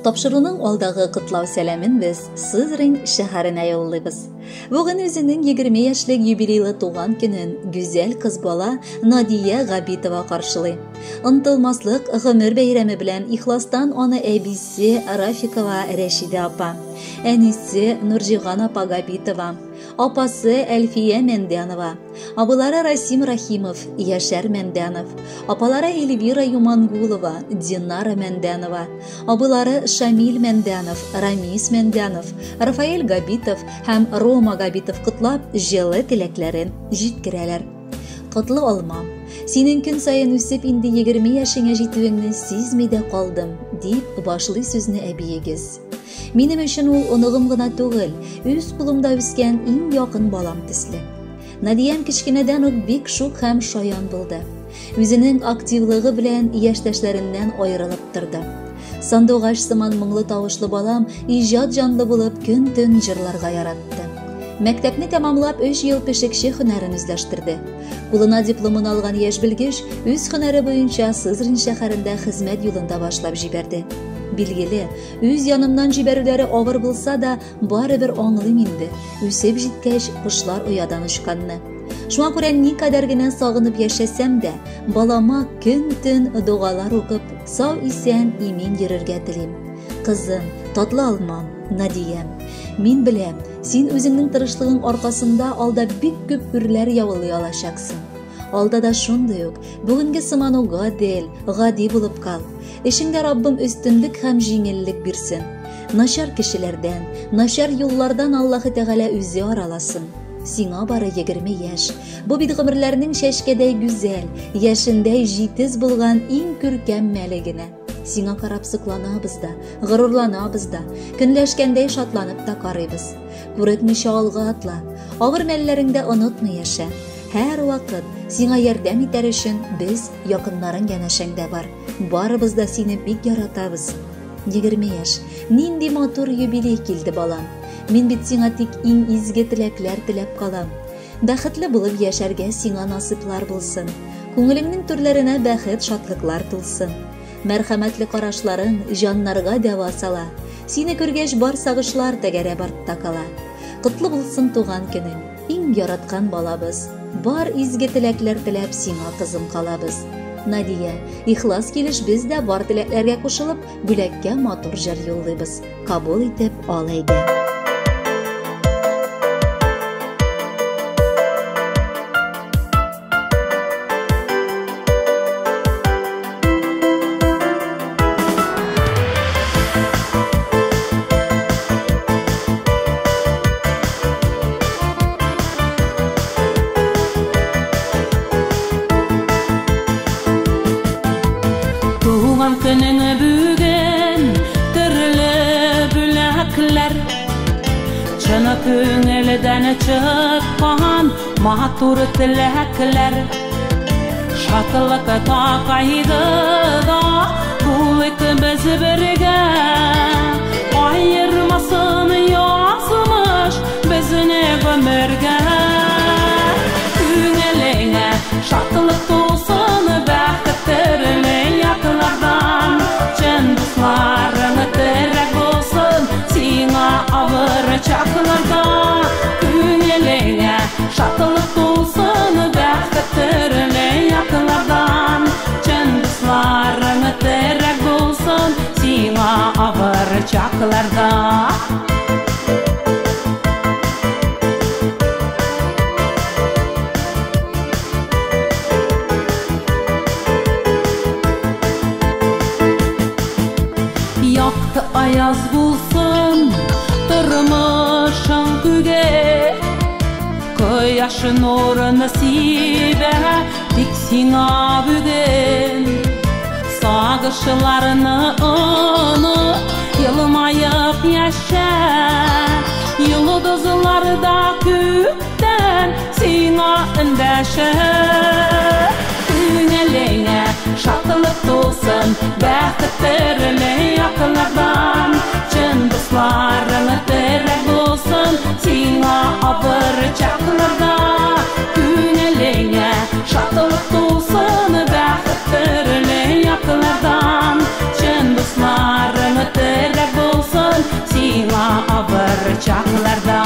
Тапшыруның алдагы кытлау сәламен без Сызрань шәһәренә юллыйбыз. Бүген үзенең 20 яшьлек юбилейлы туган көнен гүзәл кыз бала Надия Габитова каршылый. Онтылмаслык гомер бәйрәме белән ихластан аны әбисе Рафикова Рәшидә апа, әнисе Нурҗиган апа Габитова, апасы Әлфия Мәндәнова, абылары Расим Рахимов, Яшәр Мәндәнов, апалары Эльвира Юмангулова, Динара Мәндәнова, абылары Шамил Мәндәнов, Рамис Мәндәнов, Рафаэль Габитов һәм Рома Габитов кытлап җылы теләкләрен җиткерәләр. Котлы алмам, синең көн сайын үсеп инде 20 яшеңә җитүеңне сизми дә калдым, дип башлый сүзне әбиегез. Минем өчен ул оныгым гына түгел, үз кулымда үскән иң якын балам төсле. Надиям кичкенәдән үк бик шук һәм шаян булды. Үзенең активлыгы белән яшьтәшләреннән аерылып торды. Сандугач сыман моңлы тавышлы балам иҗат җанлы булып көн-төн җырларга яратты. Мәктәпне тәмамлап 3 ел пешекче һөнәрен үзләштерде. Кулына дипломын алган яшь белгеч үз һөнәре буенча Сызрань шәһәрендә хезмәт юлында башлап җибәрде. Билгеле, үз янымнан җибәрүләре авыр булса да, барыбер аңлыйм инде. Үсеп җиткәч, кошлар уядан очканны. Шуңа күрә никадәр генә сагынып яшәсәм дә, балама көн-төн дугалар укып, сау исән имин йөрергә телим. Кызым, татлы алмам, Надиям, мин беләм, син үзеңнең тырышлыгың аркасында алда бик күп үрләр явылый алачаксың. Алда да шундый ук, бүгенге сыман гади булып кал. Эшеңдә Раббым өстенлек һәм җиңеллек бирсен. Начар кешеләрдән, начар юллардан Аллаһы Тәгалә үзе араласын. Сиңа бары 20 яшь. Бу бит гомерләрнең чәчкәдәй гүзәл, яшендәй җитез булган иң күркәм мәле генә. Сиңа карап сыкланабыз да, горурланабыз да, көнләшкәндәй шатланып та карыйбыз. Күрекмичә алга атла, авыр мәлләреңдә онытма яшә. Һәр вакыт сиңа ярдәм итәр өчен без якыннарың янәшәңдә бар. Барыбыз да сине бик яратабыз. 20 яшь. Нинди матур юбилей килде балам. Мин бит сиңа тик иң изге теләкләр теләп калам. Бәхетле булып яшәргә сиңа насыйплар булсын. Күңелеңнең төрләренә бәхет, шатлыклар тулсын. Мәрхәмәтле карашларың җаннарга дәва сала. Сине күргәч бар сагышлар тәгәрәп артта кала. Котлы булсын туган көнең, иң яраткан балабыз. Бар изге теләкләр теләп сиңа кызым калабыз. Надия, ихлас килеш без дә бар теләкләргә кушылып, бүләккә матур җыр юллыйбыз. Кабул итеп ал әйдә. Көнеңе бүген төрле бүләкләр, чыны күңелдән чыккан матур теләкләр. Шатлык тақайды да булык без бергә, айырмасын язмыш безне гомергә. Күңелеңә шатлык тулсын, бәхет төрле яклардан, чын дусларың терәк булсын сиңа авыр чакларда. Күңелеңә шатлык тулсын, бәхет төрле яклардан, чын дусларың терәк булсын сиңа авыр чакларда. Аяз булсын тормышың күгә, кояш нуры насибә тик сиңа бүген. Сагышларны онып, елмаеп яшә, йолдызларда күктән сиңа эндәшә. Күңелеңә шатлык тулсын, бәхет төрле яклардан, чын дусларың терәк булсын сиңа авыр чакларда. Күңелеңә шатлык тулсын, бәхет төрле яклардан, чын дусларың терәк çaklarda.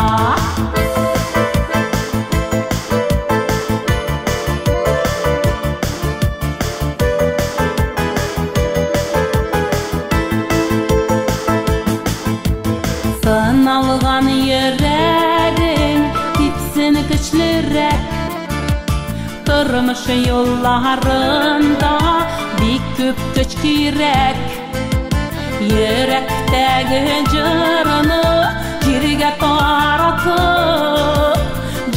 Sınalgan yüreğin tipsini güçlürek, Turmuş yollarında bir köp güç kirek. Yürekteki cırını jirge taratıp,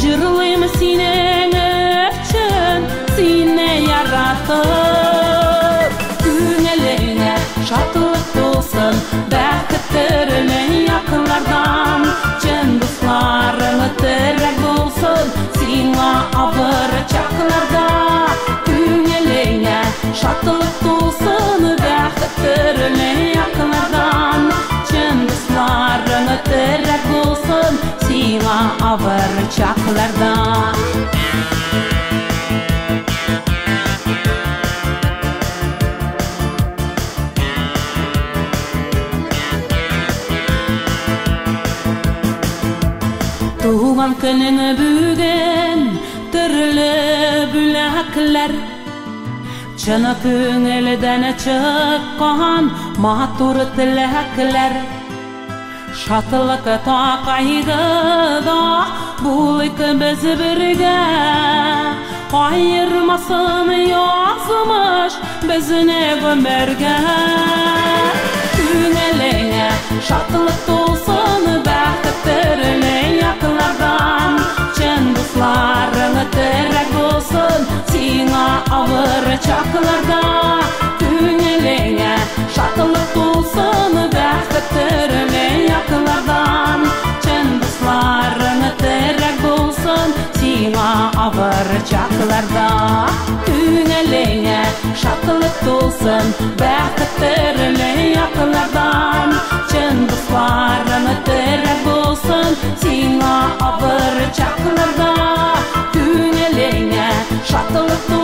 Jırlıyım senin için, seni yaratıp. Günelene şatlık dolsun, bäxtlerine yakınlardan, Cın dostlarını terek bolsun, sina avır çaklarda. Günelene şatlık dolsun, bäxtlerine yakınlardan, Cın dostlarını terek bolsun, sina avır çaklarda. Tuğan kınını bügün türlü bülekler, Çını köngülden çıkan matur tilekler. Şatılık ta kaygıda bulik biz birge, Ayırmasın yazmış bizine ömürge. Köngülüne şatılık dolsun, bäxtlerine yakınlardan, Cın dostlarını terek bolsun, sina avır çaklarda. Köngülüne şatılık dolsun, bäxtlerine yakınlardan, Cın dostlarını terek bolsun, sina avır çaklarda. Köngülüne şatılık dolsun, bäxtlerine yakınlardan, Cın dostlarını terek bolsun, sina avır çaklarda. Köngülüne şatılık dolsun,